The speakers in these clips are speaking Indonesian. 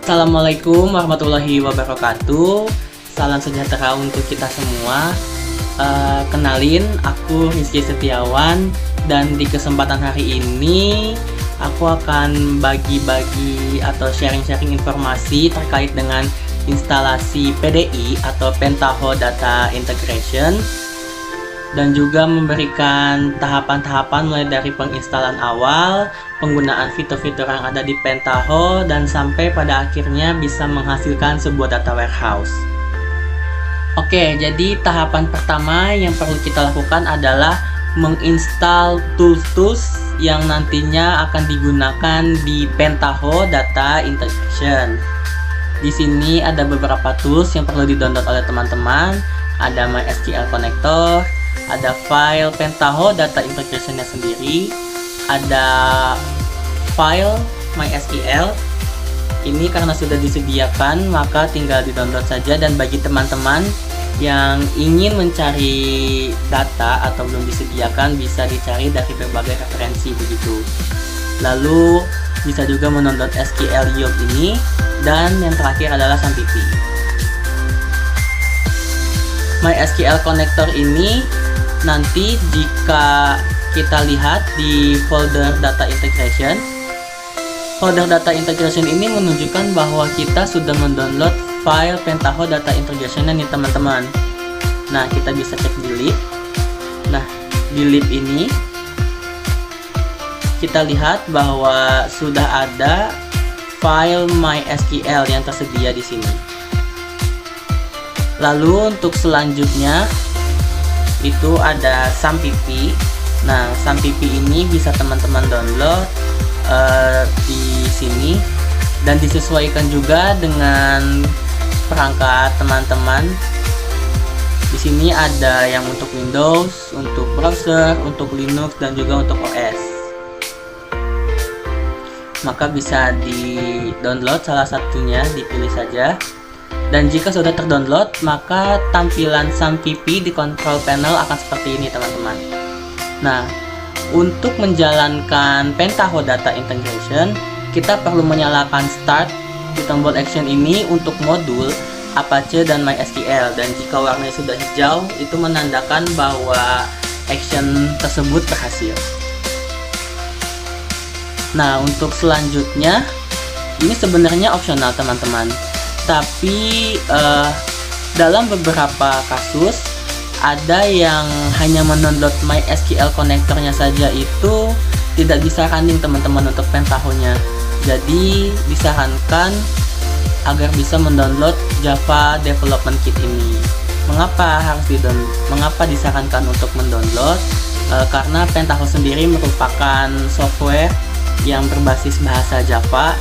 Assalamualaikum warahmatullahi wabarakatuh. Salam sejahtera untuk kita semua. Kenalin, aku Rizky Setiawan. Dan di kesempatan hari ini aku akan bagi-bagi atau sharing-sharing informasi terkait dengan instalasi PDI atau Pentaho Data Integration, dan juga memberikan tahapan-tahapan mulai dari penginstalan awal, penggunaan fitur-fitur yang ada di Pentaho, dan sampai pada akhirnya bisa menghasilkan sebuah data warehouse. Oke, jadi tahapan pertama yang perlu kita lakukan adalah menginstal tools-tools yang nantinya akan digunakan di Pentaho Data Integration. Di sini ada beberapa tools yang perlu di-download oleh teman-teman. Ada MySQL Connector, ada file Pentaho Data Integration-nya sendiri, ada file MySQL. Ini karena sudah disediakan, maka tinggal di-download saja. Dan bagi teman-teman yang ingin mencari data atau belum disediakan, bisa dicari dari berbagai referensi begitu. Lalu bisa juga mendownload SQL Yob ini, dan yang terakhir adalah SAMPP. MySQL Connector ini nanti jika kita lihat di folder Data Integration, folder Data Integration ini menunjukkan bahwa kita sudah mendownload file Pentaho Data Integration nih teman-teman. Nah, kita bisa cek di lib. Nah, di lib ini kita lihat bahwa sudah ada file MySQL yang tersedia di sini. Lalu untuk selanjutnya itu ada SAMPP. Nah, SAMPP ini bisa teman-teman download di sini, dan disesuaikan juga dengan perangkat teman-teman. Di sini ada yang untuk Windows, untuk browser, untuk Linux, dan juga untuk OS. Maka bisa di-download salah satunya, dipilih saja. Dan jika sudah terdownload, maka tampilan SAMPP di control panel akan seperti ini teman-teman. Nah, untuk menjalankan Pentaho Data Integration, kita perlu menyalakan Start di tombol action ini untuk modul Apache dan MySQL. Dan jika warnanya sudah hijau, itu menandakan bahwa action tersebut berhasil. Nah, untuk selanjutnya, ini sebenarnya opsional teman-teman. Tapi dalam beberapa kasus ada yang hanya mendownload MySQL Connector-nya saja, itu tidak bisa running teman-teman untuk Pentaho-nya. Jadi disarankan agar bisa mendownload Java Development Kit ini. Mengapa disarankan untuk mendownload? Karena Pentaho sendiri merupakan software yang berbasis bahasa Java,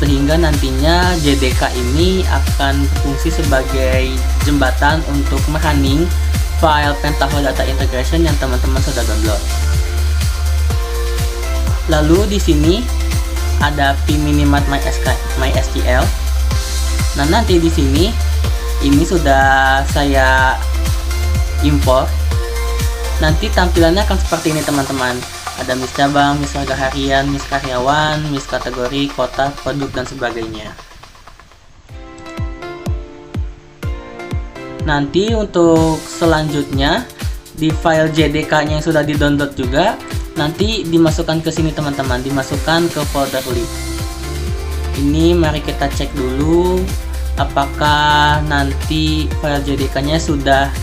sehingga nantinya JDK ini akan berfungsi sebagai jembatan untuk merunning file Pentaho Data Integration yang teman-teman sudah download. Lalu di sini ada pminimat MySQL. Nah, nanti di sini ini sudah saya import. Nanti tampilannya akan seperti ini teman-teman. Ada mis cabang, mis harga harian, mis karyawan, mis kategori, kota, produk, dan sebagainya. Nanti untuk selanjutnya di file JDK-nya yang sudah di-download juga, nanti dimasukkan ke sini teman-teman, dimasukkan ke folder lib. Ini mari kita cek dulu apakah nanti file JDK-nya sudah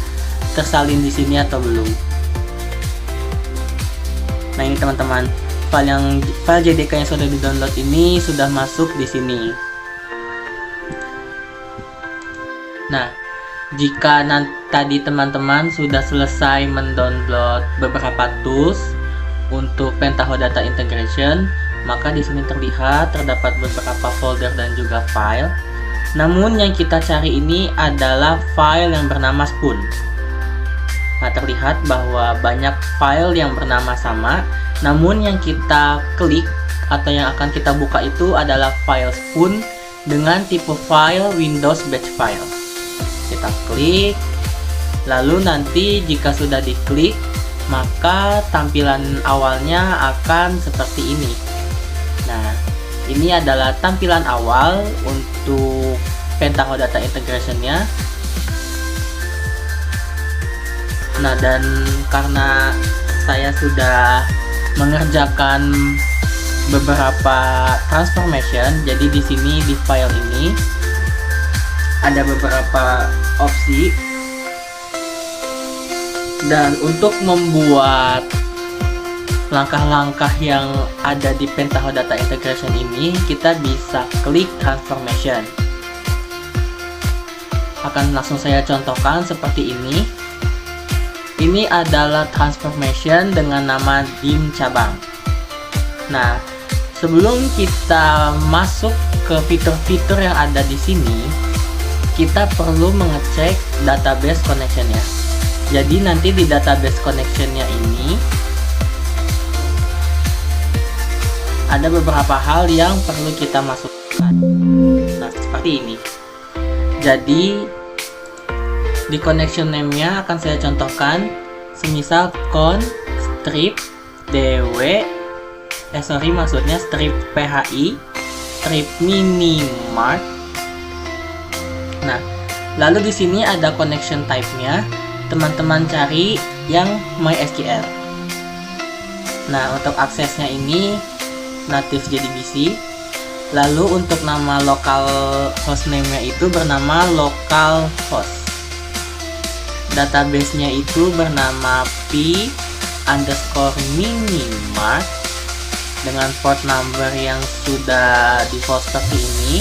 tersalin di sini atau belum. Nah, ini teman-teman, file JDK yang sudah di-download ini sudah masuk di sini. Nah, jika tadi teman-teman sudah selesai mendownload beberapa tools untuk Pentaho Data Integration, maka di sini terlihat terdapat beberapa folder dan juga file. Namun yang kita cari ini adalah file yang bernama Spoon. Nah, terlihat bahwa banyak file yang bernama sama, namun yang kita klik atau yang akan kita buka itu adalah file Spoon dengan tipe file Windows Batch File. Kita klik, lalu nanti jika sudah diklik, maka tampilan awalnya akan seperti ini. Nah, Ini adalah tampilan awal untuk Pentaho Data Integration-nya. Nah, dan karena saya sudah mengerjakan beberapa transformation, jadi di sini di file ini ada beberapa opsi. Dan untuk membuat langkah-langkah yang ada di Pentaho Data Integration ini, kita bisa klik transformation. Akan langsung saya contohkan seperti ini. Ini adalah transformation dengan nama dim cabang. Nah, sebelum kita masuk ke fitur-fitur yang ada di sini, kita perlu mengecek database connection-nya. Jadi nanti di database connection-nya ini ada beberapa hal yang perlu kita masukkan. Nah, seperti ini. Jadi di connection name-nya akan saya contohkan semisal strip strip PHI, strip minimart. Nah, lalu di sini ada connection type-nya. Teman-teman cari yang MySQL. Nah, untuk aksesnya ini native JDBC. Lalu untuk nama local hostname-nya itu bernama localhost. Database-nya itu bernama p_minimart dengan port number yang sudah default seperti ini.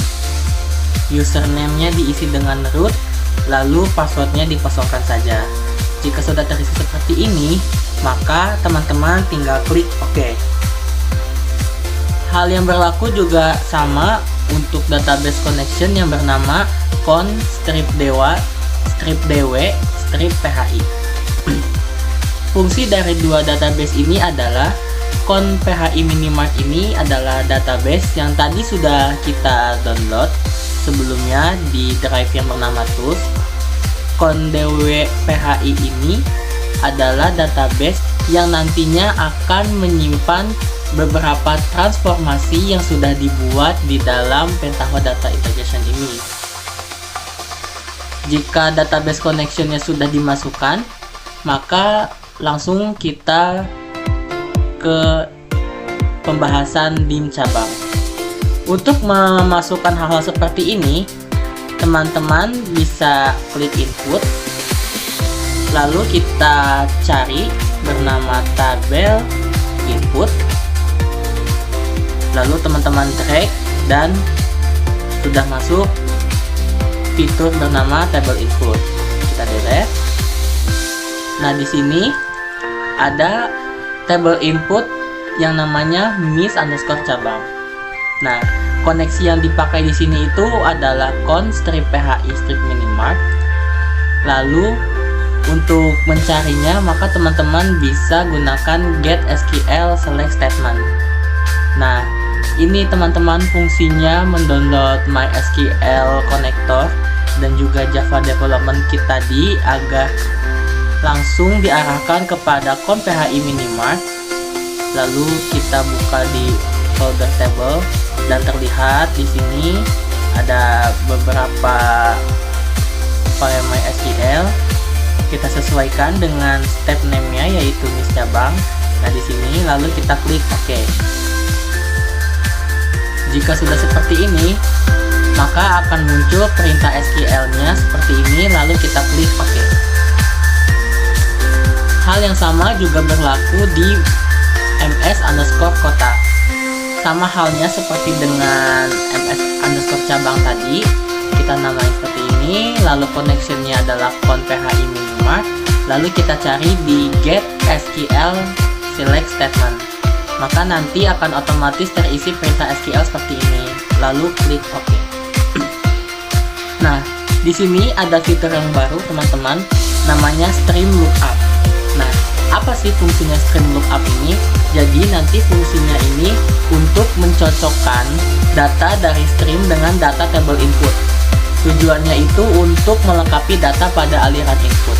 Username-nya diisi dengan root, lalu passwordnya dikosongkan saja. Jika sudah terisi seperti ini, maka teman-teman tinggal klik OK. Hal yang berlaku juga sama untuk database connection yang bernama strip dw strip PHI. Fungsi dari dua database ini adalah PHI minimart ini adalah database yang tadi sudah kita download sebelumnya di drive yang bernama tools. dw PHI ini adalah database yang nantinya akan menyimpan beberapa transformasi yang sudah dibuat di dalam Pentaho Data Integration ini. Jika database connection-nya sudah dimasukkan, maka langsung kita ke pembahasan dim cabang. Untuk memasukkan hal-hal seperti ini, teman-teman bisa klik input, lalu kita cari bernama tabel input, lalu teman-teman drag dan sudah masuk fitur bernama table input. Kita delete. Nah, di sini ada table input yang namanya mis_cabang. Nah, koneksi yang dipakai di sini itu adalah strip PHI strip minimart. Lalu untuk mencarinya, maka teman-teman bisa gunakan get SQL select statement. Nah, ini teman-teman fungsinya mendownload MySQL connector dan juga Java Development Kit tadi agar langsung diarahkan kepada PHI minimart. Lalu kita buka di folder table dan terlihat di sini ada beberapa file MySQL. Kita sesuaikan dengan step name-nya yaitu mis cabang. Nah, di sini lalu kita klik OK. Jika sudah seperti ini, maka akan muncul perintah SQL-nya seperti ini, lalu kita klik OK. Hal yang sama juga berlaku di ms_kota. Sama halnya seperti dengan ms_cabang tadi, kita namain seperti ini, lalu connection-nya adalah PHI minimart, lalu kita cari di get SQL select statement. Maka nanti akan otomatis terisi perintah SQL seperti ini, lalu klik OK. Nah, di sini ada fitur yang baru teman-teman, namanya stream lookup. Nah, apa sih fungsinya stream lookup ini? Jadi nanti fungsinya ini untuk mencocokkan data dari stream dengan data table input. Tujuannya itu untuk melengkapi data pada aliran input.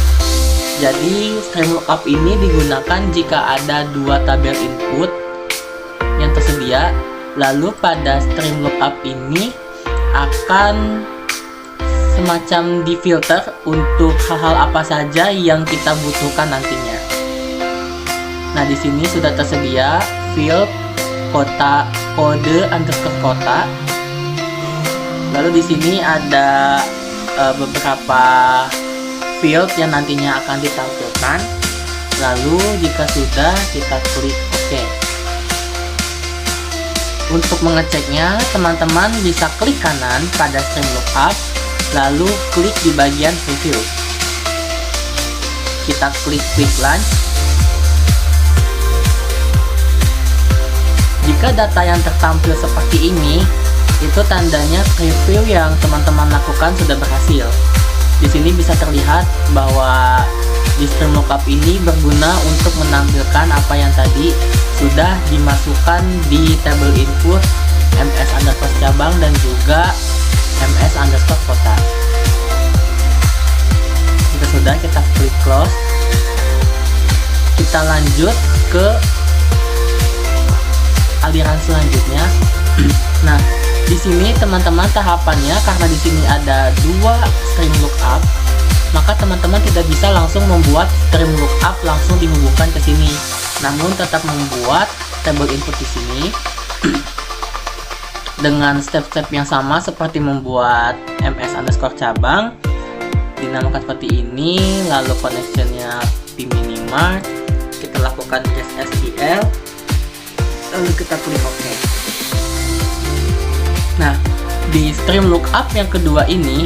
Jadi stream lookup ini digunakan jika ada dua tabel input yang tersedia, Lalu pada stream lookup ini akan semacam difilter untuk hal-hal apa saja yang kita butuhkan nantinya. Nah, di sini sudah tersedia field kode underscore kota. Lalu di sini ada beberapa field yang nantinya akan ditampilkan. Lalu jika sudah, kita klik OK. Untuk mengeceknya, teman-teman bisa klik kanan pada stream lookup, lalu klik di bagian preview. Kita klik quick launch. Jika data yang tertampil seperti ini, itu tandanya preview yang teman-teman lakukan sudah berhasil. Di sini bisa terlihat bahwa di stream lookup ini berguna untuk menampilkan apa yang tadi sudah dimasukkan di table input ms underscore cabang dan juga ms underscore kota. Jika sudah, kita klik close. Kita lanjut ke aliran selanjutnya. Nah, di sini teman-teman tahapannya, karena di sini ada dua stream lookup, maka teman-teman tidak bisa langsung membuat stream lookup langsung dihubungkan ke sini. Namun tetap membuat table input di sini dengan step-step yang sama seperti membuat ms underscore cabang, dinamakan seperti ini. Lalu connectionnya pminimart, kita lakukan guest SQL, lalu kita klik OK. Nah, di stream lookup yang kedua ini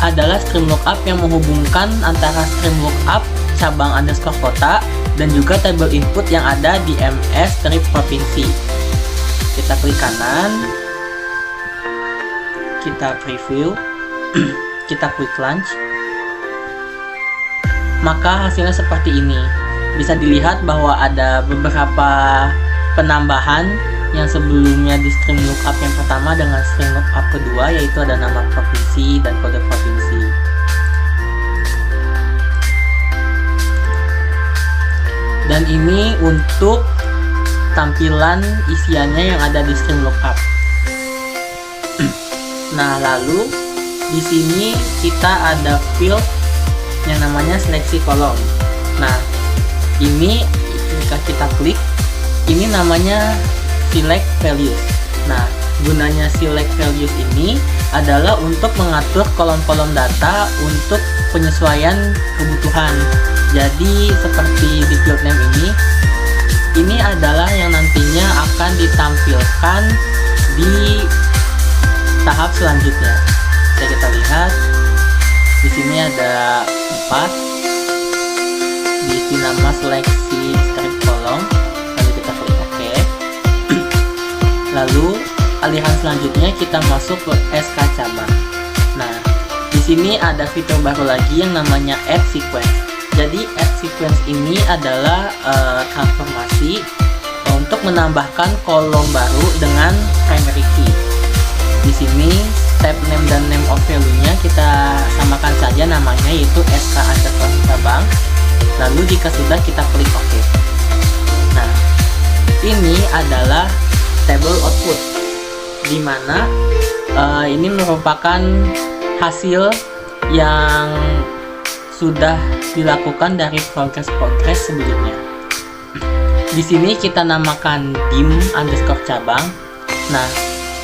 adalah stream lookup yang menghubungkan antara stream lookup cabang underscore kota dan juga table input yang ada di ms strip provinsi. Kita klik kanan, kita preview, kita quick launch, maka hasilnya seperti ini. Bisa dilihat bahwa ada beberapa penambahan yang sebelumnya di stream lookup yang pertama dengan stream lookup kedua, yaitu ada nama provinsi dan kode provinsi. Dan ini untuk tampilan isiannya yang ada di stream lookup. Nah, lalu di sini kita ada field yang namanya seleksi kolom. Nah, ini jika kita klik, ini namanya select values. Nah, gunanya select values ini adalah untuk mengatur kolom-kolom data untuk penyesuaian kebutuhan. Jadi seperti di field name ini adalah yang nantinya akan ditampilkan di tahap selanjutnya. Bisa kita lihat di sini ada 4, diisi nama seleksi strip kolom, lalu kita klik OK. Lalu aliran selanjutnya kita masuk ke SK cabang. Nah, di sini ada fitur baru lagi yang namanya add sequence. Jadi add sequence ini adalah transformasi untuk menambahkan kolom baru dengan primary key. Di sini tab name dan name of value-nya kita samakan saja namanya, yaitu SK underscore cabang. Lalu jika sudah, kita klik OK. Nah, ini adalah table output, di mana ini merupakan hasil yang sudah dilakukan dari progress sebelumnya. Di sini kita namakan dim underscore cabang. Nah,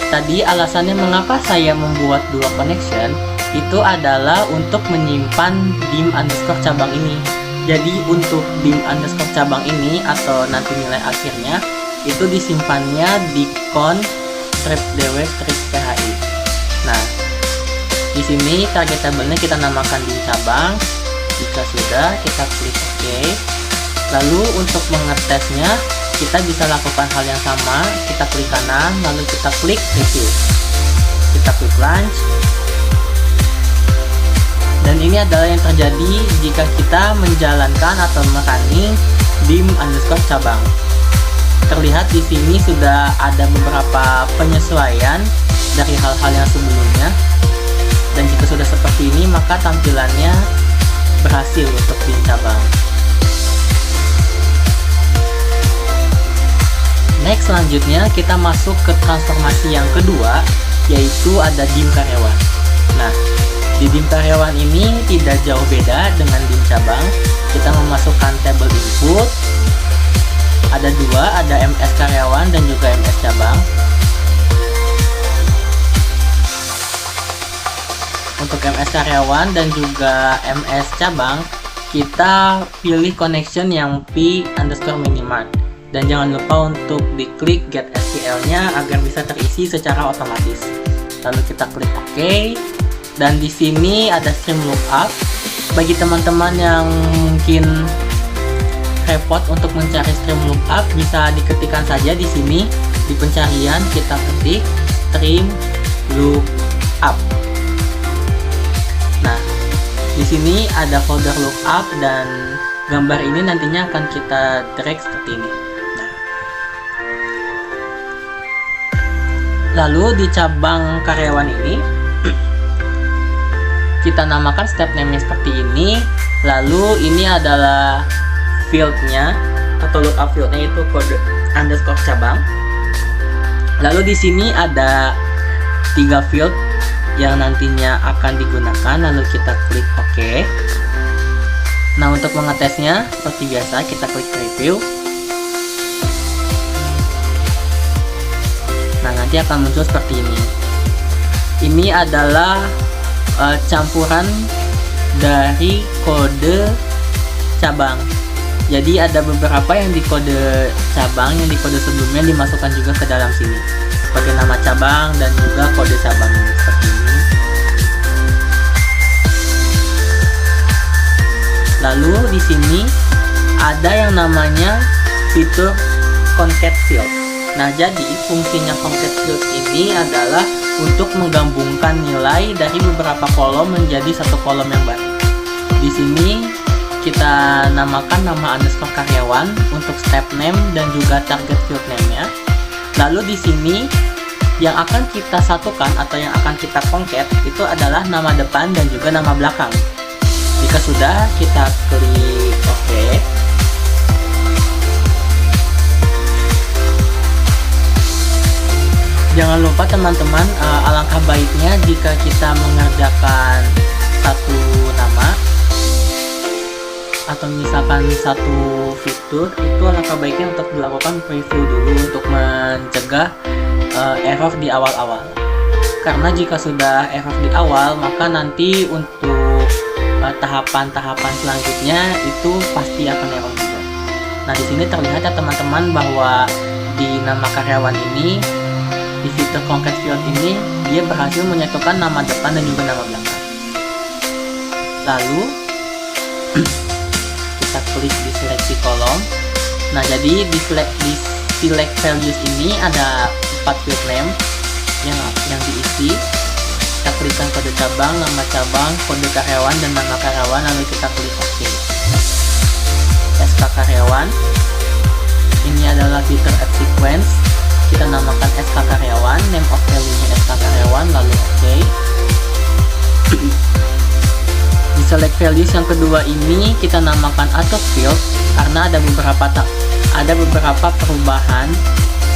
tadi alasannya mengapa saya membuat dua connection itu adalah untuk menyimpan dim underscore cabang ini. Jadi untuk dim underscore cabang ini atau nanti nilai akhirnya itu disimpannya di con strip dw strip phi. Nah, di sini target tabelnya kita namakan dim cabang. Jika sudah, kita klik OK. Lalu untuk mengetesnya, kita bisa lakukan hal yang sama. Kita klik kanan, lalu kita klik review. Kita klik launch. Dan ini adalah yang terjadi jika kita menjalankan atau merunning dim underscore cabang. Terlihat di sini sudah ada beberapa penyesuaian dari hal-hal yang sebelumnya. Dan jika sudah seperti ini, maka tampilannya berhasil untuk dim cabang. Next selanjutnya kita masuk ke transformasi yang kedua, yaitu ada dim karyawan. Nah, di dim karyawan ini tidak jauh beda dengan dim cabang. Kita memasukkan table input. Ada dua, ada MS karyawan dan juga MS cabang. Untuk MS karyawan dan juga MS cabang, kita pilih connection yang p_minimart. Dan jangan lupa untuk diklik get SQL-nya agar bisa terisi secara otomatis. Lalu kita klik OK. Dan di sini ada stream lookup. Bagi teman-teman yang mungkin repot untuk mencari stream lookup, bisa diketikkan saja di sini di pencarian kita ketik stream lookup. Nah, di sini ada folder lookup dan gambar ini nantinya akan kita drag seperti ini. Lalu di cabang karyawan ini kita namakan step name-nya seperti ini. Lalu ini adalah field-nya atau lookup field-nya itu kode underscore cabang. Lalu di sini ada 3 field yang nantinya akan digunakan. Lalu kita klik OK. Nah, untuk mengetesnya seperti biasa kita klik preview. Nah, nanti akan muncul seperti ini. Ini adalah campuran dari kode cabang. Jadi ada beberapa yang di kode cabang, yang di kode sebelumnya dimasukkan juga ke dalam sini, seperti nama cabang dan juga kode cabang ini seperti ini. Lalu di sini ada yang namanya fitur concat field. Nah, jadi fungsinya concat field ini adalah untuk menggabungkan nilai dari beberapa kolom menjadi satu kolom yang baru. Di sini kita namakan nama underscore karyawan untuk step name dan juga target field name-nya. Lalu di sini yang akan kita satukan atau yang akan kita concat itu adalah nama depan dan juga nama belakang. Jika sudah, kita klik OK. Jangan lupa teman-teman, alangkah baiknya jika kita mengerjakan satu nama atau misalkan satu fitur, itu alangkah baiknya untuk dilakukan preview dulu untuk mencegah error di awal-awal. Karena jika sudah error di awal, maka nanti untuk tahapan-tahapan selanjutnya itu pasti akan error juga. Nah, di sini terlihat ya teman-teman bahwa di nama karyawan ini, di fitur concat field ini, dia berhasil menyatukan nama depan dan juga nama belakang. Lalu kita klik di seleksi kolom. Nah, jadi di select values ini ada 4 field name yang diisi. Kita klikkan kode cabang, nama cabang, kode karyawan dan nama karyawan, lalu kita klik OK. SK karyawan. Ini adalah fitur add sequence. Kita namakan SK karyawan, name of value-nya SK karyawan, lalu OK. Di select values yang kedua ini kita namakan auto field karena ada beberapa perubahan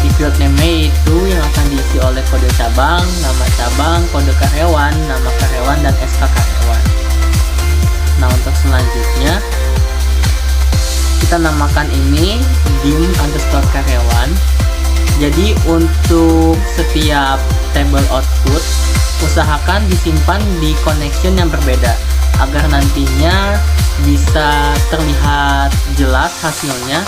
di field name itu yang akan diisi oleh kode cabang, kode karyawan, nama karyawan dan SK karyawan. Nah, untuk selanjutnya kita namakan ini dim underscore karyawan. Jadi untuk setiap table output usahakan disimpan di connection yang berbeda agar nantinya bisa terlihat jelas hasilnya,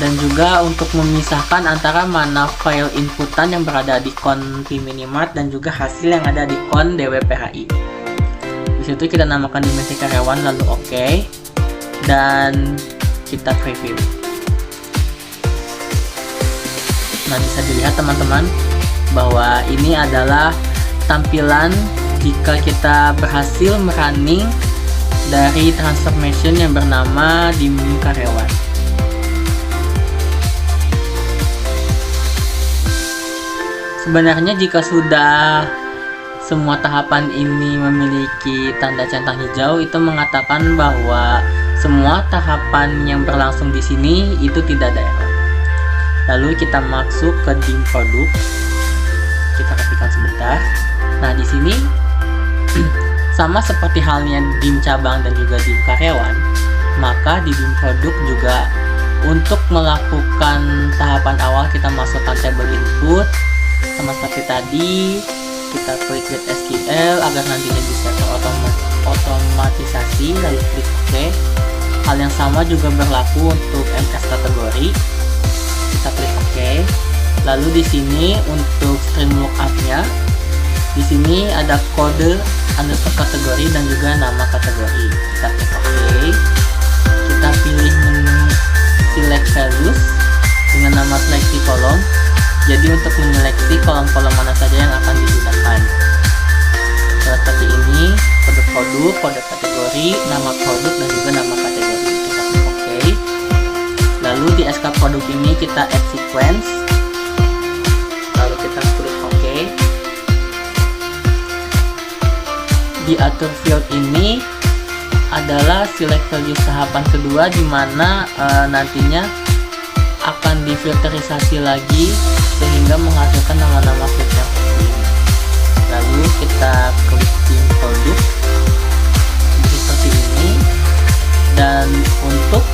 dan juga untuk memisahkan antara mana file inputan yang berada di con p_minimart dan juga hasil yang ada di con dwphi. Di situ kita namakan dimensi karyawan lalu OK, dan kita preview. Nah, bisa dilihat teman-teman bahwa ini adalah tampilan jika kita berhasil merunning dari transformation yang bernama dim karyawan. Sebenarnya jika sudah semua tahapan ini memiliki tanda centang hijau, itu mengatakan bahwa semua tahapan yang berlangsung di sini itu tidak ada error. Lalu kita masuk ke dim produk. Kita ketikkan sebentar. Nah, di sini sama seperti halnya dim cabang dan juga dim karyawan, maka di dim produk juga untuk melakukan tahapan awal kita masukkan table input sama seperti tadi. Kita klik get SQL agar nantinya bisa terotomatisasi, lalu klik OK. Hal yang sama juga berlaku untuk MS kategori. Kita klik OK. Lalu di sini untuk stream lookup-nya, di sini ada kode underscore kategori dan juga nama kategori. Kita klik OK. Kita pilih menu select values dengan nama seleksi kolom. Jadi untuk menyeleksi kolom-kolom mana saja yang akan digunakan. Seperti ini, kode produk, kode kategori, nama produk, dan juga nama kategori. Kita klik OK. Lalu di SK produk ini kita add sequence. Lalu kita klik OK. Di atur field ini adalah select values tahapan kedua, di mana nantinya akan difilterisasi lagi sehingga menghasilkan nama-nama field yang seperti ini. Lalu kita klik dim produk seperti ini, dan untuk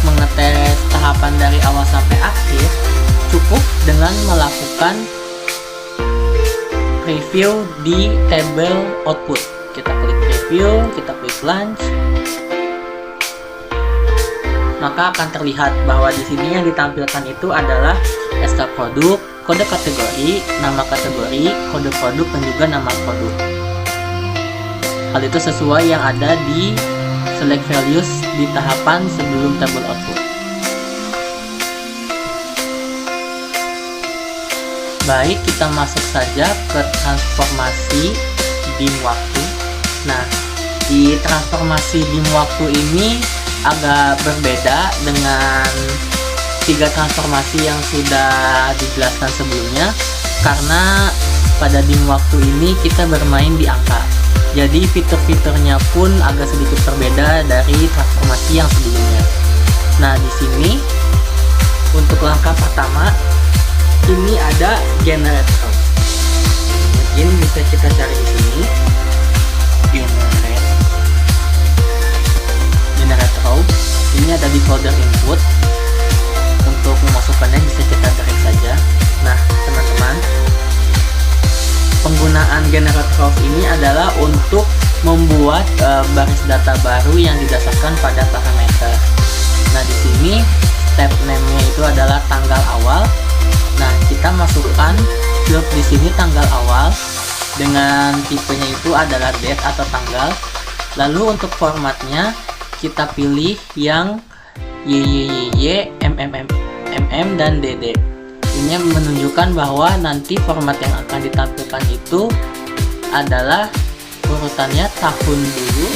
mengetes tahapan dari awal sampai akhir cukup dengan melakukan preview di table output. Kita klik preview, kita klik launch, maka akan terlihat bahwa di sini yang ditampilkan itu adalah SK produk, kode kategori, nama kategori, kode produk, dan juga nama produk. Hal itu sesuai yang ada di select values di tahapan sebelum table output. Baik, kita masuk saja ke transformasi dim waktu. Nah, di transformasi dim waktu ini agak berbeda dengan 3 transformasi yang sudah dijelaskan sebelumnya, karena pada dim waktu ini kita bermain di angka. Jadi fitur-fiturnya pun agak sedikit berbeda dari transformasi yang sebelumnya. Nah, di sini untuk langkah pertama ini ada generate row. Mungkin bisa kita cari di sini. Generate row. Ini ada di folder input. Untuk memasukkannya bisa kita drag saja. Nah, teman-teman, penggunaan generate row ini adalah untuk membuat baris data baru yang didasarkan pada parameter. Nah, di sini step name-nya itu adalah tanggal awal. Nah, kita masukkan field di sini tanggal awal dengan tipenya itu adalah date atau tanggal. Lalu untuk formatnya kita pilih yang YYYY, MMM, dan DD. Ini menunjukkan bahwa nanti format yang akan ditampilkan itu adalah urutannya tahun dulu,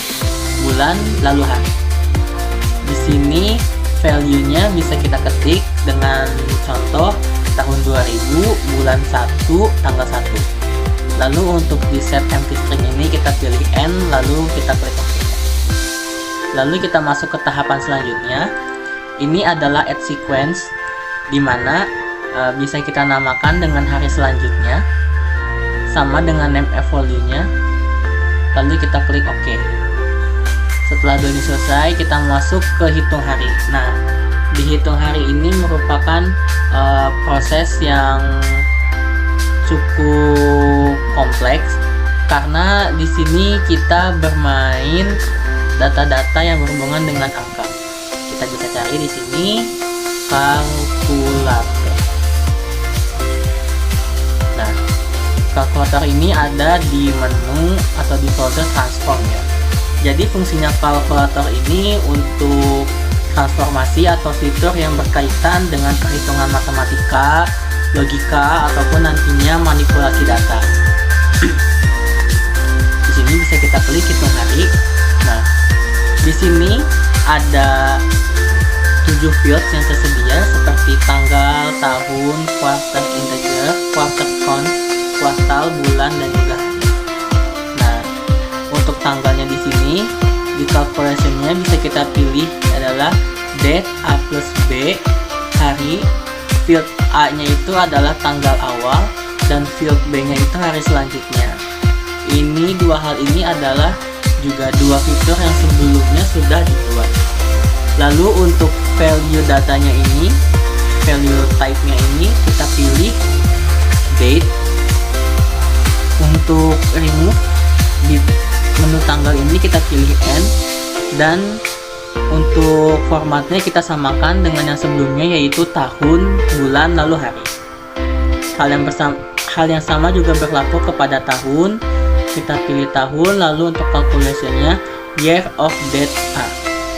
bulan, lalu hari. Di sini value-nya bisa kita ketik dengan contoh tahun 2000, bulan 1, tanggal 1. Lalu untuk di set empty string ini kita pilih N, lalu kita klik OK. Lalu kita masuk ke tahapan selanjutnya. Ini adalah add sequence, di mana bisa kita namakan dengan hari selanjutnya, sama dengan name value-nya. Lalu kita klik OK. Setelah ini selesai, kita masuk ke hitung hari. Nah, di hitung hari ini merupakan proses yang cukup kompleks, karena di sini kita bermain data-data yang berhubungan dengan angka. Kita bisa cari di sini kalkulator. Nah, kalkulator ini ada di menu atau di folder transform ya. Jadi fungsinya kalkulator ini untuk transformasi atau fitur yang berkaitan dengan perhitungan matematika, logika, ataupun nantinya manipulasi data. Di sini bisa kita klik hitung hari. Nah, di sini ada 7 field yang tersedia seperti tanggal, tahun, quarter integer, quarter count, kuartal, bulan, dan juga hari. Nah, untuk tanggalnya di sini di calculation-nya bisa kita pilih adalah date A plus B, hari, field A-nya itu adalah tanggal awal dan field B-nya itu hari selanjutnya. Ini dua hal ini adalah juga dua fitur yang sebelumnya sudah dibuat. Lalu untuk value datanya ini, value type-nya ini kita pilih date. Untuk remove di menu tanggal ini kita pilih N, dan untuk formatnya kita samakan dengan yang sebelumnya, yaitu tahun, bulan, lalu hari. Hal yang sama juga berlaku kepada tahun. Kita pilih tahun, lalu untuk calculation-nya year of date A.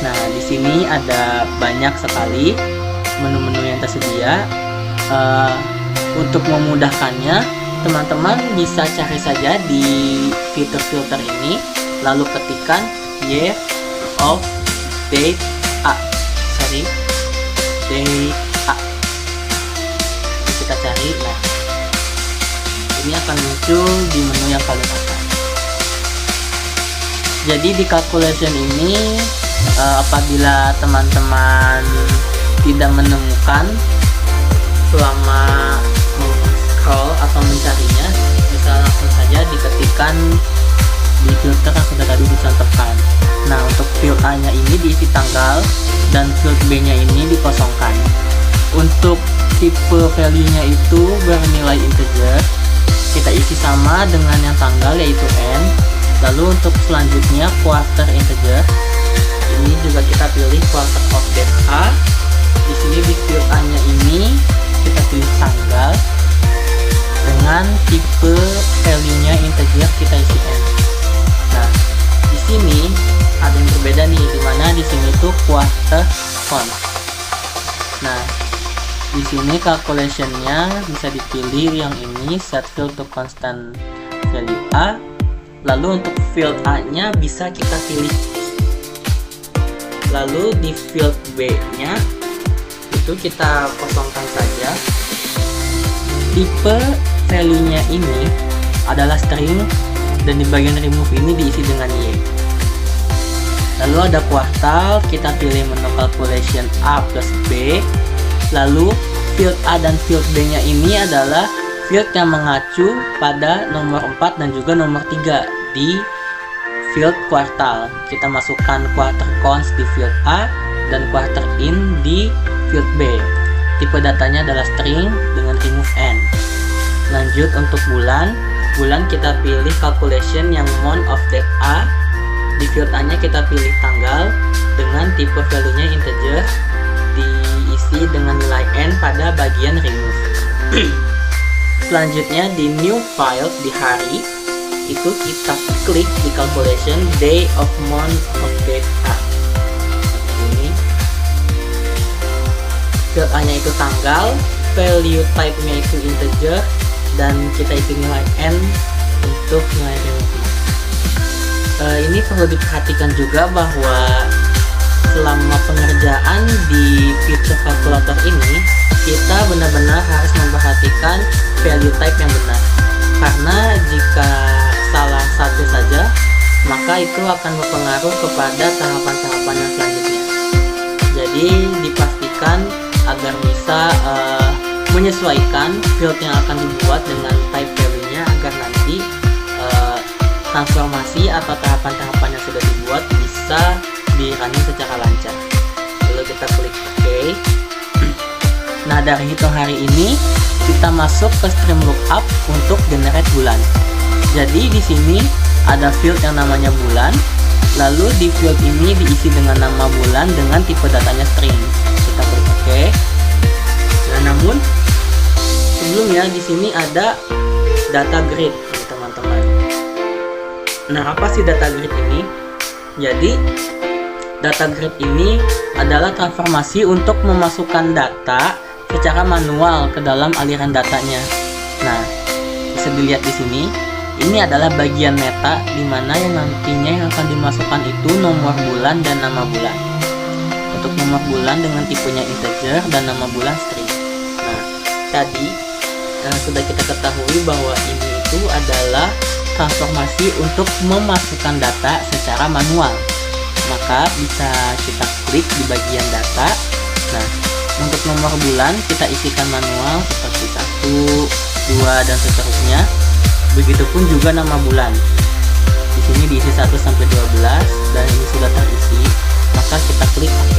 Nah, di sini ada banyak sekali menu-menu yang tersedia. Untuk memudahkannya, teman-teman bisa cari saja di fitur filter ini, lalu ketikkan year of date A. Date A. Kita cari. Nah, ini akan muncul di menu yang paling atas. Jadi di calculation ini, apabila teman-teman tidak menemukan selama scroll atau mencarinya, bisa langsung saja diketikkan di filter yang sudah tadi dicontohkan. Nah, untuk field A-nya ini diisi tanggal dan field B-nya ini dikosongkan. Untuk tipe value-nya itu bernilai integer, kita isi sama dengan yang tanggal, yaitu N. Lalu untuk selanjutnya quarter integer, ini juga kita pilih quarter of date A. Di sini di field A-nya ini kita pilih tanggal dengan tipe value-nya integer, kita isi N. Nah, di sini ada yang berbeda nih, dimana di sini tuh quarter font. Nah, di sini calculation-nya bisa dipilih yang ini, set field to constant value A. Lalu untuk field A-nya bisa kita pilih. Lalu di field B-nya itu kita kosongkan saja. Tipe value-nya ini adalah string, dan di bagian remove ini diisi dengan Y. Lalu ada kuartal, kita pilih menu calculation A plus B. Lalu field A dan field B-nya ini adalah field yang mengacu pada nomor 4 dan juga nomor 3 di field kuartal. Kita masukkan quarter const di field A dan quarter in di field B. Tipe datanya adalah string dengan remove N. Lanjut untuk bulan. Bulan kita pilih calculation yang month of date A. Di field A nya kita pilih tanggal dengan tipe value-nya integer, diisi dengan nilai N pada bagian remove. Selanjutnya di new file di hari, itu kita klik di calculation day of month of date A. Ini field A nya itu tanggal, value type nya itu integer, dan kita isi nilai N untuk nilai remove. Ini perlu diperhatikan juga bahwa selama pengerjaan di fitur kalkulator ini, kita benar-benar harus memperhatikan value type yang benar, karena jika salah satu saja, maka itu akan berpengaruh kepada tahapan-tahapan yang selanjutnya. Jadi dipastikan agar bisa menyesuaikan field yang akan dibuat dengan type value-nya, agar nanti transformasi atau tahapan-tahapan yang sudah dibuat bisa di-running secara lancar. Lalu kita klik OK. Nah, dari hitung hari ini kita masuk ke stream lookup untuk generate bulan. Jadi di sini ada field yang namanya bulan, lalu di field ini diisi dengan nama bulan dengan tipe datanya string. Kita klik OK. Nah, namun sebelumnya di sini ada data grid, teman-teman. Nah, apa sih data grid ini? Jadi data grid ini adalah transformasi untuk memasukkan data secara manual ke dalam aliran datanya. Nah, bisa dilihat di sini. Ini adalah bagian meta, di mana yang nantinya yang akan dimasukkan itu nomor bulan dan nama bulan. Untuk nomor bulan dengan tipenya integer dan nama bulan string. Nah, tadi sudah kita ketahui bahwa ini itu adalah transformasi untuk memasukkan data secara manual. Maka bisa kita klik di bagian data. Nah, Untuk nomor bulan kita isikan manual seperti 1, 2 dan seterusnya. Begitupun juga nama bulan. Di sini diisi 1 sampai 12 dan ini sudah terisi, maka kita klik OK.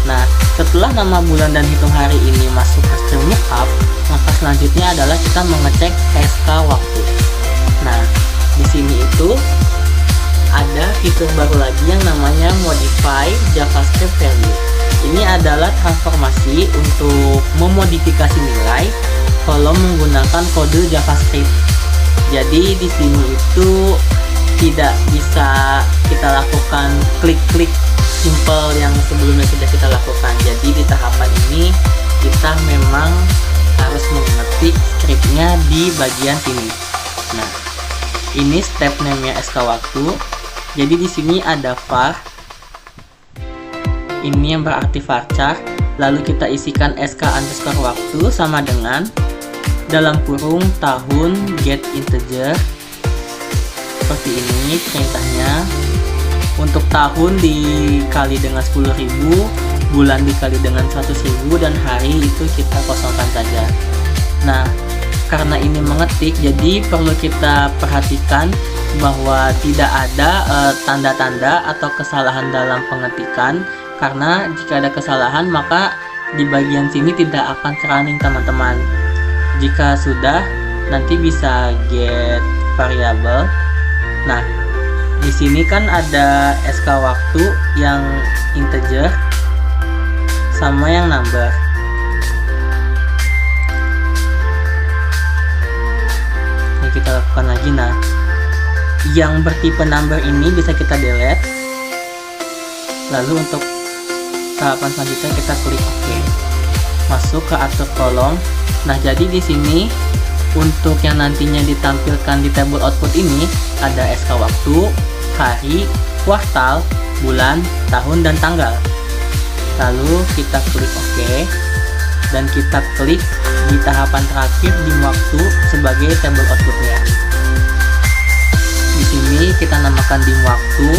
Nah, setelah nama bulan dan hitung hari ini masuk ke Stream Lookup, maka selanjutnya adalah kita mengecek SK waktu. Nah, di sini itu ada fitur baru lagi yang namanya Modify JavaScript Value. Ini adalah transformasi untuk memodifikasi nilai kalau menggunakan kode JavaScript. Jadi di sini itu tidak bisa kita lakukan klik-klik simple yang sebelumnya sudah kita lakukan. Jadi di tahapan ini kita memang harus mengetik scriptnya di bagian sini. Nah, ini step name-nya SK waktu. Jadi di sini ada var, ini yang berarti varchar, lalu kita isikan SK underscore waktu sama dengan dalam kurung tahun get integer. Seperti ini perintahnya. Untuk tahun dikali dengan 10.000, bulan dikali dengan 100.000, dan hari itu kita kosongkan saja. Nah, karena ini mengetik, jadi perlu kita perhatikan bahwa tidak ada tanda-tanda atau kesalahan dalam pengetikan, karena jika ada kesalahan maka di bagian sini tidak akan running teman-teman. Jika sudah, nanti bisa get variable. Nah, di sini kan ada SK waktu yang integer sama yang number. Ini kita lakukan lagi. Nah, yang bertipe number ini bisa kita delete. Lalu untuk tahapan selanjutnya kita klik OK. Masuk ke atur kolom. Nah, jadi di sini untuk yang nantinya ditampilkan di table output ini ada SK waktu, hari, kuartal, bulan, tahun, dan tanggal. Lalu kita klik OK dan kita klik di tahapan terakhir di waktu sebagai table outputnya. Di sini kita namakan dim waktu,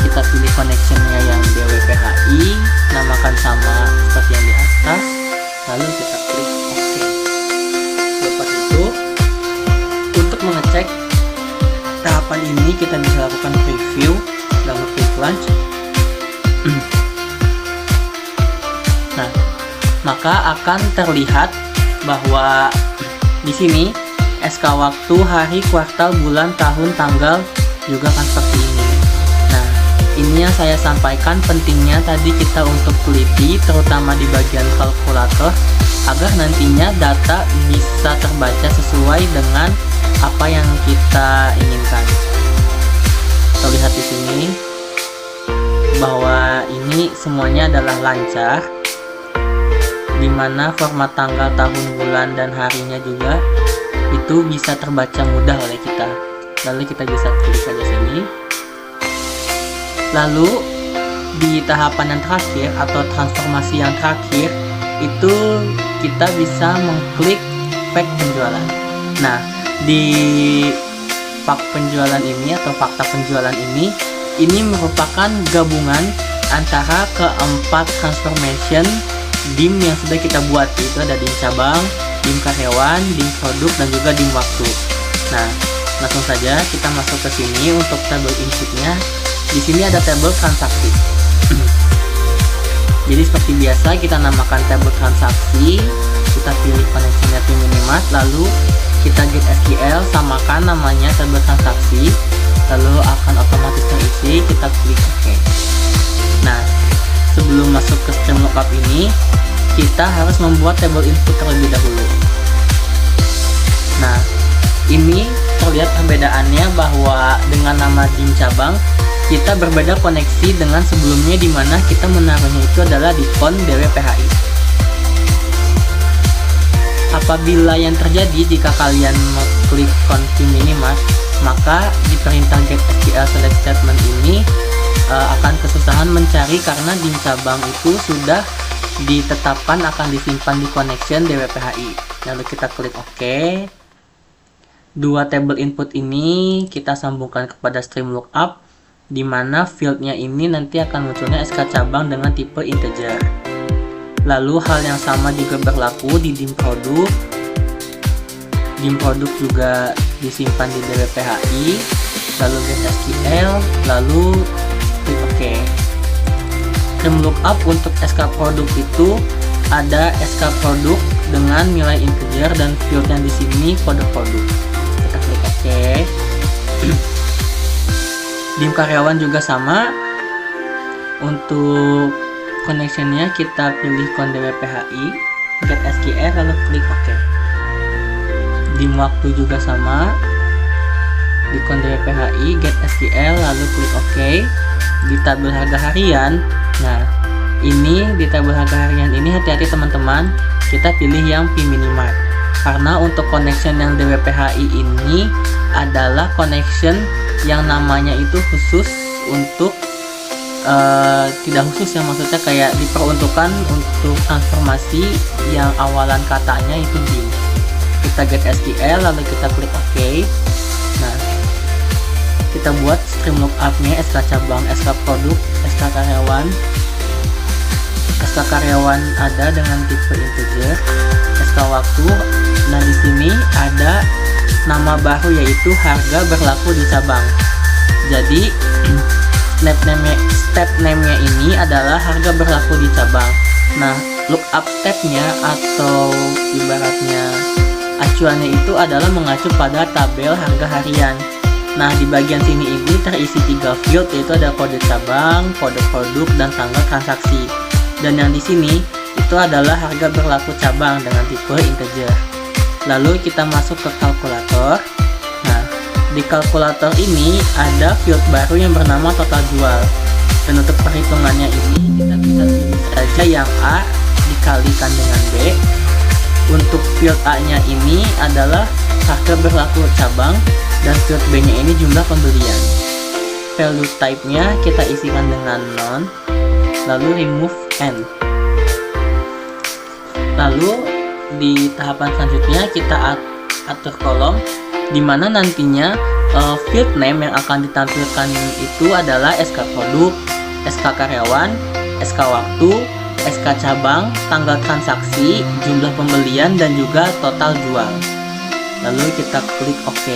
kita pilih connectionnya yang DWPHI, namakan sama seperti yang di atas, lalu kita klik OK. Lepas itu, untuk mengecek tahapan ini kita bisa lakukan preview, lalu klik launch. Nah, maka akan terlihat bahwa di sini SK waktu, hari, kuartal, bulan, tahun, tanggal juga akan seperti ini. Nah, ini yang saya sampaikan pentingnya tadi kita untuk teliti, terutama di bagian kalkulator, agar nantinya data bisa terbaca sesuai dengan apa yang kita inginkan. Terlihat di sini bahwa ini semuanya adalah lancar, dimana format tanggal, tahun, bulan, dan harinya juga itu bisa terbaca mudah oleh kita. Lalu kita bisa klik saja sini. Lalu di tahapan yang terakhir atau transformasi yang terakhir itu kita bisa mengklik fact penjualan. Nah, di fact penjualan ini atau fakta penjualan ini merupakan gabungan antara keempat transformation dim yang sudah kita buat. Itu ada dim cabang, dim karyawan, dim produk, dan juga dim waktu. Nah, langsung saja kita masuk ke sini untuk tabel inputnya. Di sini ada tabel transaksi. Jadi seperti biasa kita namakan tabel transaksi, kita pilih connectionnya to Minimat, lalu kita get SQL, samakan namanya tabel transaksi, lalu akan otomatis terisi. Kita klik OK. Nah, sebelum masuk ke Stream Lookup ini, kita harus membuat tabel input terlebih dahulu. Nah, ini terlihat perbedaannya bahwa dengan nama dim cabang kita berbeda koneksi dengan sebelumnya, di mana kita menaruhnya itu adalah di kon DWPHI. Apabila yang terjadi jika kalian mengklik config Minimat, maka di perintah get SQL select statement ini akan kesusahan mencari karena dim cabang itu sudah ditetapkan akan disimpan di connection DWPHI. Lalu kita klik OK. Dua table input ini kita sambungkan kepada Stream Lookup, di mana fieldnya ini nanti akan munculnya SK cabang dengan tipe integer. Lalu hal yang sama juga berlaku di dim produk. Dim produk juga disimpan di dwphi, lalu get SQL, lalu klik OK. Trim lookup untuk SK produk itu ada SK produk dengan nilai integer dan fieldnya di sini kode produk. Kita klik OK. Dim karyawan juga sama. Untuk connectionnya kita pilih dwphi, get SQL, lalu klik OK. Dim waktu juga sama, di dwphi, get SQL, lalu klik OK. Di tabel harga harian, nah ini di tabel harga harian ini hati-hati teman-teman, kita pilih yang P minimart, karena untuk connection yang dwphi ini adalah connection yang namanya itu khusus untuk tidak khusus ya, maksudnya kayak diperuntukkan untuk transformasi yang awalan katanya itu dim. Kita get SQL, lalu kita klik OK. Nah, kita buat stream lookup-nya SK cabang, SK produk, SK karyawan. SK karyawan ada dengan tipe integer, SK waktu. Nah, di sini ada nama baru yaitu harga berlaku di cabang. Jadi step name-nya ini adalah harga berlaku di cabang. Nah, lookup step-nya atau ibaratnya acuannya itu adalah mengacu pada tabel harga harian. Nah, di bagian sini ini terisi 3 field, yaitu ada kode cabang, kode produk, dan tanggal transaksi. Dan yang di sini itu adalah harga berlaku cabang dengan tipe integer. Lalu kita masuk ke kalkulator. Nah, di kalkulator ini ada field baru yang bernama total jual. Dan untuk perhitungannya ini kita bisa pilih saja yang A dikalikan dengan B. Untuk field A-nya ini adalah harga berlaku cabang, dan field B-nya ini jumlah pembelian. Value type-nya kita isikan dengan non, lalu remove n. Lalu di tahapan selanjutnya kita atur kolom, di mana nantinya field name yang akan ditampilkan itu adalah SK produk, SK karyawan, SK waktu, SK cabang, tanggal transaksi, jumlah pembelian, dan juga total jual. Lalu kita klik OK.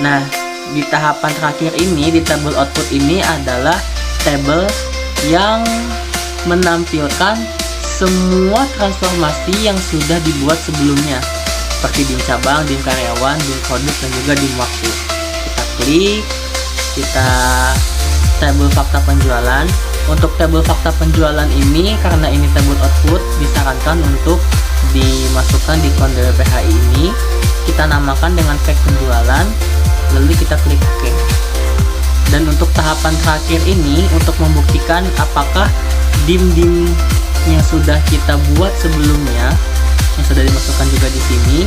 Nah, di tahapan terakhir ini, di tabel output ini adalah tabel yang menampilkan semua transformasi yang sudah dibuat sebelumnya, seperti dim cabang, dim karyawan, dim produk, dan juga dim waktu. Kita klik, kita tabel fakta penjualan. Untuk tabel fakta penjualan ini, karena ini tabel output, disarankan untuk dimasukkan di dwphi ini. Kita namakan dengan fact penjualan, lalu kita klik OK. Dan untuk tahapan terakhir ini, untuk membuktikan apakah dim-dim yang sudah kita buat sebelumnya, yang sudah dimasukkan juga di sini,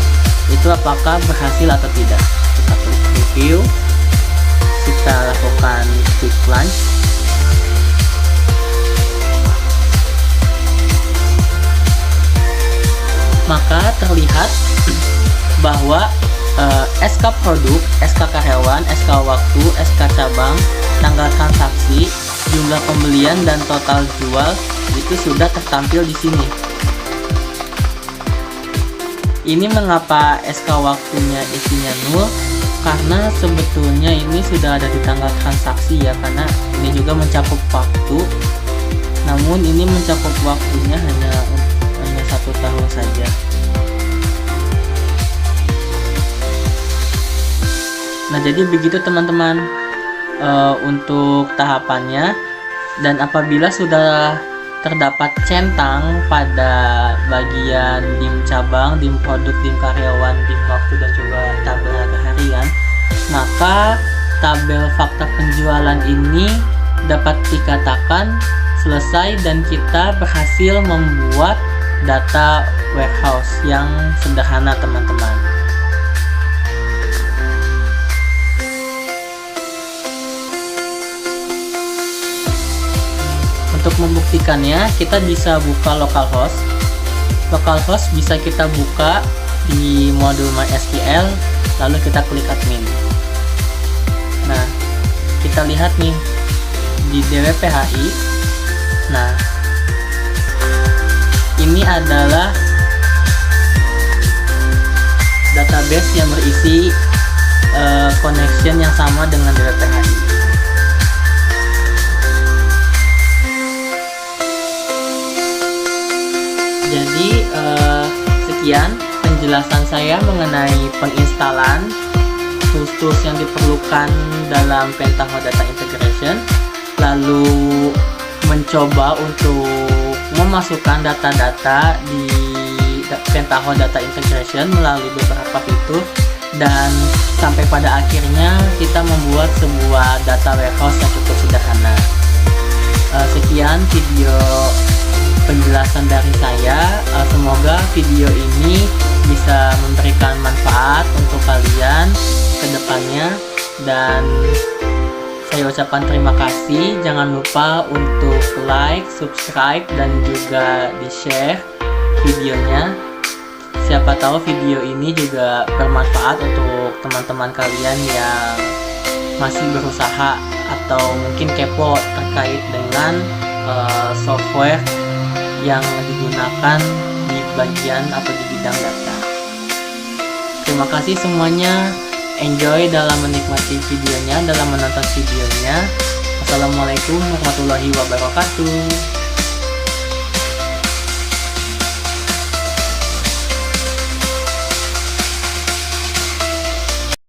itu apakah berhasil atau tidak. Kita klik review, kita lakukan quick launch. Maka terlihat bahwa SK produk, SK karyawan, SK waktu, SK cabang, tanggal transaksi, jumlah pembelian, dan total jual itu sudah tertampil di sini. Ini mengapa SK waktunya isinya 0? Karena sebetulnya ini sudah ada di tanggal transaksi ya, karena ini juga mencakup waktu. Namun ini mencakup waktunya hanya 1 tahun saja. Nah, jadi begitu teman-teman untuk tahapannya. Dan apabila sudah terdapat centang pada bagian dim cabang, dim produk, dim karyawan, dim waktu, dan juga tabel harga harian, maka tabel fakta penjualan ini dapat dikatakan selesai dan kita berhasil membuat data warehouse yang sederhana, teman-teman. Untuk membuktikannya, kita bisa buka localhost. Localhost bisa kita buka di modul MySQL, lalu kita klik admin. Nah, kita lihat nih di dwphi. Nah, adalah database yang berisi connection yang sama dengan DWPHI. Jadi sekian penjelasan saya mengenai penginstalan tools-tools yang diperlukan dalam Pentaho Data Integration, lalu mencoba untuk memasukkan data-data di Pentaho Data Integration melalui beberapa fitur, dan sampai pada akhirnya kita membuat sebuah data warehouse yang cukup sederhana. Sekian video penjelasan dari saya. Semoga video ini bisa memberikan manfaat untuk kalian ke depannya, dan saya ucapkan terima kasih. Jangan lupa untuk like, subscribe, dan juga di-share videonya. Siapa tahu video ini juga bermanfaat untuk teman-teman kalian yang masih berusaha atau mungkin kepo terkait dengan software yang digunakan di bagian atau di bidang data. Terima kasih semuanya. Enjoy dalam menikmati videonya, dalam menonton videonya. Wassalamualaikum warahmatullahi wabarakatuh.